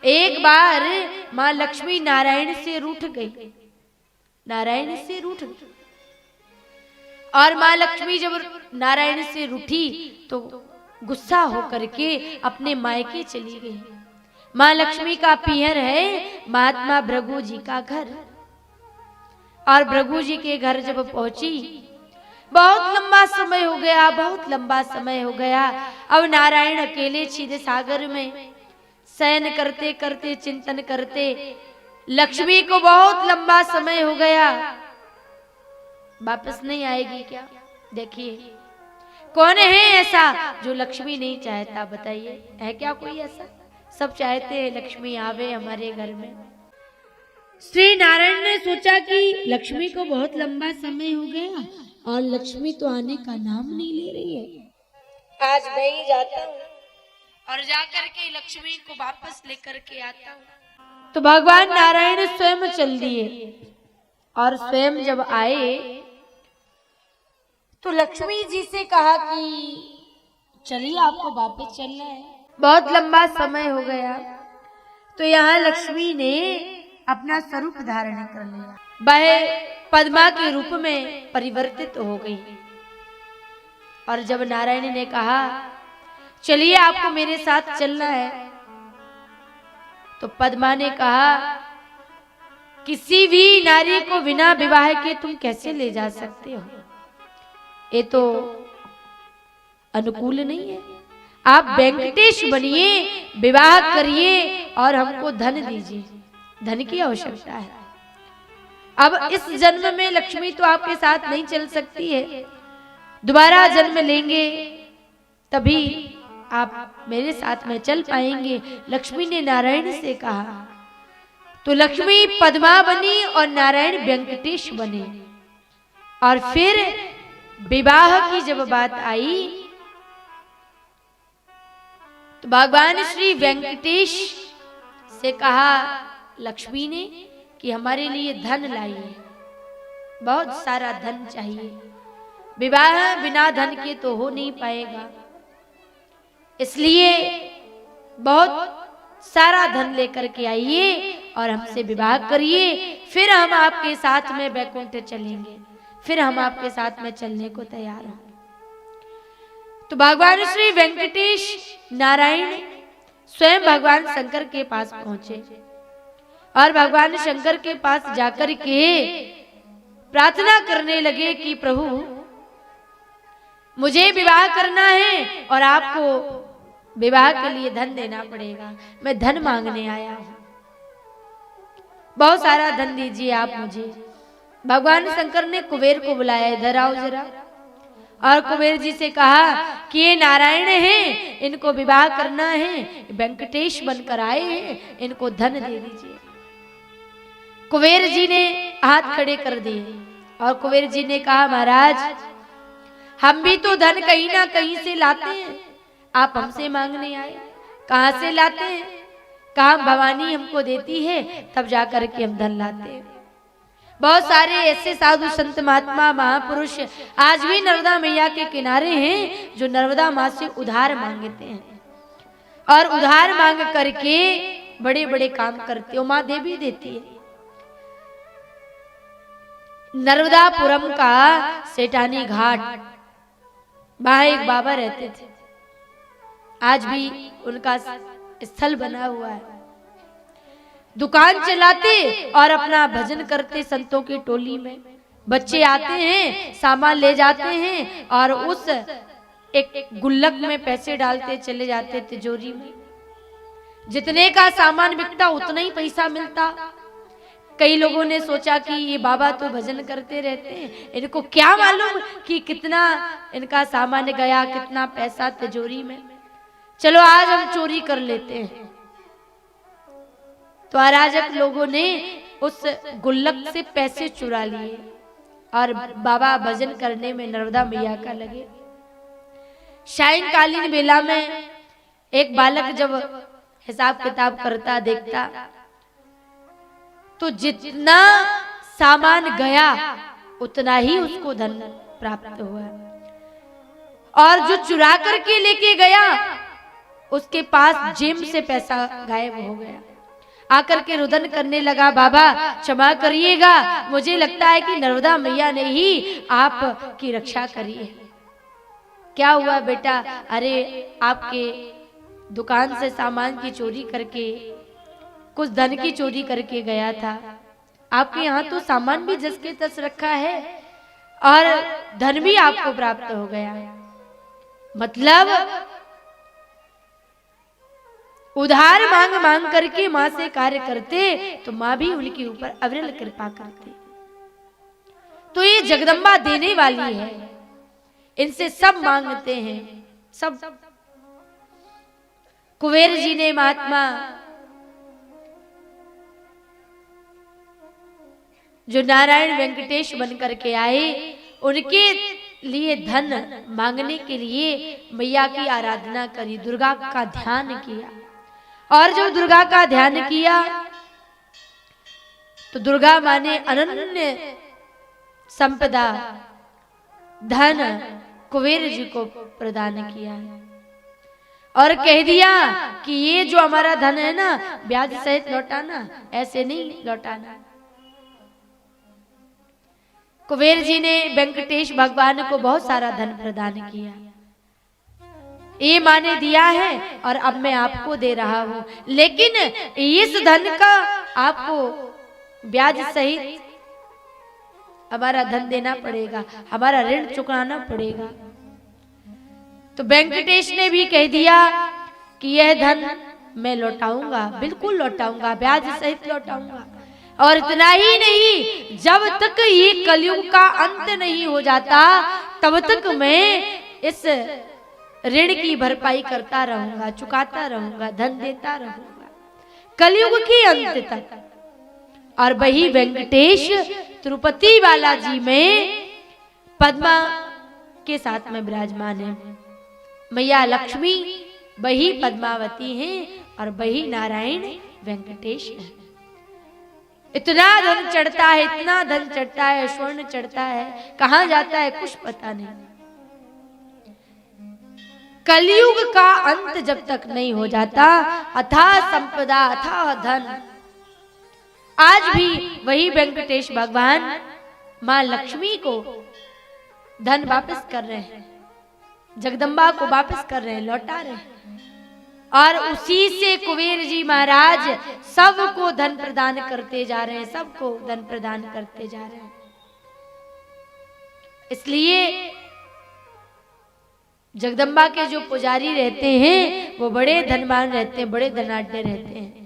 एक बार माँ लक्ष्मी नारायण से रूठ गई, नारायण से रूठ गई। और माँ लक्ष्मी जब नारायण से रूठी तो गुस्सा होकर के अपने मायके चली गई। माँ लक्ष्मी का पीहर है महात्मा भृगु जी का घर। और भृगु जी के घर जब पहुंची, बहुत लंबा समय हो गया, बहुत लंबा समय हो गया। अब नारायण अकेले क्षीर सागर में शयन करते करते चिंतन करते, लक्ष्मी को बहुत लंबा समय हो गया, वापस नहीं आएगी क्या? देखिए कौन है ऐसा जो लक्ष्मी नहीं चाहता? बताइए, है क्या कोई ऐसा? सब चाहते हैं लक्ष्मी आवे हमारे घर में। श्री नारायण ने सोचा कि लक्ष्मी को बहुत लंबा समय हो गया और लक्ष्मी तो आने का नाम नहीं ले रही है, आज मैं ही जाता हूँ और जाकर के लक्ष्मी को वापस लेकर के आता हूँ। तो भगवान नारायण स्वयं चल दिए और स्वयं जब आए तो लक्ष्मी जी से कहा कि चलिए आपको वापस चलना है, बहुत लंबा समय हो गया। तो यहाँ लक्ष्मी ने अपना स्वरूप धारण कर लिया, वह पद्मा के रूप में परिवर्तित हो गई। और जब नारायण ने कहा चलिए आपको मेरे साथ चलना है, तो पद्मा ने कहा किसी भी नारी को बिना विवाह के तुम कैसे ले जा सकते हो? ये तो अनुकूल नहीं है। आप वेंकटेश बनिए, विवाह करिए और हमको धन दीजिए, धन की आवश्यकता है। अब इस जन्म में लक्ष्मी तो आपके साथ नहीं चल सकती है, दोबारा जन्म लेंगे तभी आप मेरे साथ में चल पाएंगे। लक्ष्मी ने नारायण से कहा। तो लक्ष्मी पद्मा बनी और नारायण वेंकटेश बने। और फिर विवाह की जब बात आई तो भगवान श्री वेंकटेश से कहा लक्ष्मी ने कि हमारे लिए धन लाइए, बहुत सारा धन चाहिए, विवाह बिना धन के तो हो नहीं पाएगा, इसलिए बहुत सारा धन लेकर के आइए और हमसे विवाह करिए, फिर हम आपके साथ में वैकुंठ चलेंगे, फिर हम आपके साथ में चलने को तैयार हैं। तो भगवान श्री वेंकटेश नारायण स्वयं भगवान शंकर के पास पहुंचे और भगवान शंकर के पास जाकर के प्रार्थना करने लगे कि प्रभु मुझे विवाह करना है और आपको विवाह के लिए धन देना पड़ेगा, मैं धन मांगने आया हूं, बहुत सारा धन दीजिए आप मुझे। भगवान शंकर ने कुबेर को बुलाया, इधर आओ जरा, और कुबेर जी से कहा कि ये नारायण हैं, इनको विवाह करना है, वेंकटेश बनकर आए हैं, इनको धन दे दीजिए। कुबेर जी ने हाथ खड़े कर दिए और कुबेर जी ने कहा महाराज हम भी तो धन कहीं ना कहीं से लाते हैं, आप हमसे मांगने आए, कहां से लाते हैं? कहा भवानी हमको देती है तब जाकर के हम धन लाते हैं। बहुत सारे ऐसे साधु संत महात्मा महापुरुष आज भी नर्मदा मैया के किनारे हैं जो नर्मदा माँ से उधार मांगते हैं और उधार मांग करके बड़े बड़े काम करते हो, माँ दे भी देती है। नर्मदापुरम का सेठानी घाट, वहां एक बाबा रहते थे, आज भी उनका स्थल बना हुआ है। दुकान चलाते और अपना भजन करते संतों की टोली में, बच्चे आते हैं सामान ले जाते हैं और उस एक गुल्लक में पैसे डालते चले जाते तिजोरी में, जितने का सामान बिकता उतना ही पैसा मिलता। कई लोगों ने सोचा कि ये बाबा तो भजन करते रहते हैं, इनको क्या मालूम कि कितना इनका सामान गया, कितना पैसा तिजोरी में, चलो आज हम चोरी कर लेते हैं। तो अराजक लोगों ने उस गुल्लक से पैसे चुरा लिए और बाबा भजन करने में नर्मदा मैया का लगे। सायंकालीन बेला में एक बालक जब हिसाब किताब करता देखता तो जितना सामान गया उतना ही उसको धन प्राप्त हुआ और जो चुरा करके लेके गया उसके पास जेब से पैसा गायब हो गया। आकर के रुदन करने लगा, बाबा क्षमा करिएगा, मुझे लगता है कि नर्मदा मैया ने ही आपकी रक्षा करी है। क्या हुआ बेटा? अरे आपके दुकान से सामान की चोरी करके, कुछ धन की चोरी करके गया था। आपके यहाँ तो सामान भी जस के तस रखा है और धन भी आपको प्राप्त हो गया। मतलब उधार मांग मांग करके मां से कार्य करते तो मां भी उनके ऊपर अविरल कृपा करती। तो ये जगदम्बा देने वाली है, इनसे सब मांगते हैं, सब। कुबेर जी ने महात्मा जो नारायण वेंकटेश बन करके आए, उनके लिए धन मांगने के लिए मैया की आराधना करी, दुर्गा का ध्यान किया। और जब दुर्गा का ध्यान किया तो दुर्गा मां ने अनन्य संपदा धन कुबेर जी को प्रदान किया और कह दिया कि ये जो हमारा धन है ना, ब्याज सहित लौटाना, ऐसे नहीं लौटाना। कुबेर जी ने वेंकटेश भगवान को बहुत सारा धन प्रदान किया। ये मां ने दिया है और अब मैं आपको दे रहा हूं, लेकिन इस धन का आपको ब्याज सहित हमारा धन देना पड़ेगा, हमारा ऋण चुकाना पड़ेगा। तो वेंकटेश ने भी कह दिया कि यह धन मैं लौटाऊंगा, बिल्कुल लौटाऊंगा, ब्याज सहित लौटाऊंगा। और इतना ही नहीं, जब तक ये कलयुग का अंत नहीं हो जाता तब तक मैं इस ऋण की भरपाई करता रहूंगा, चुकाता रहूंगा, धन देता रहूंगा कलयुग के अंत तक। और वही वेंकटेश तिरुपति बालाजी में पद्मा के साथ में विराजमान है। मैया लक्ष्मी वही पद्मावती हैं और वही नारायण वेंकटेश है। इतना धन चढ़ता है, इतना धन चढ़ता है, स्वर्ण चढ़ता है, कहां जाता है कुछ पता नहीं। कलयुग का अंत जब तक नहीं हो जाता, अथाह संपदा अथाह धन। आज भी वही वेंकटेश भगवान मां लक्ष्मी को धन वापस कर रहे हैं, जगदम्बा को वापस कर रहे हैं, लौटा रहे हैं। और उसी से कुबेर जी महाराज सबको धन प्रदान करते जा रहे हैं, सबको धन प्रदान करते जा रहे हैं। इसलिए जगदम्बा के जो पुजारी रहते हैं वो बड़े धनवान रहते हैं, बड़े धनाढ्य रहते हैं।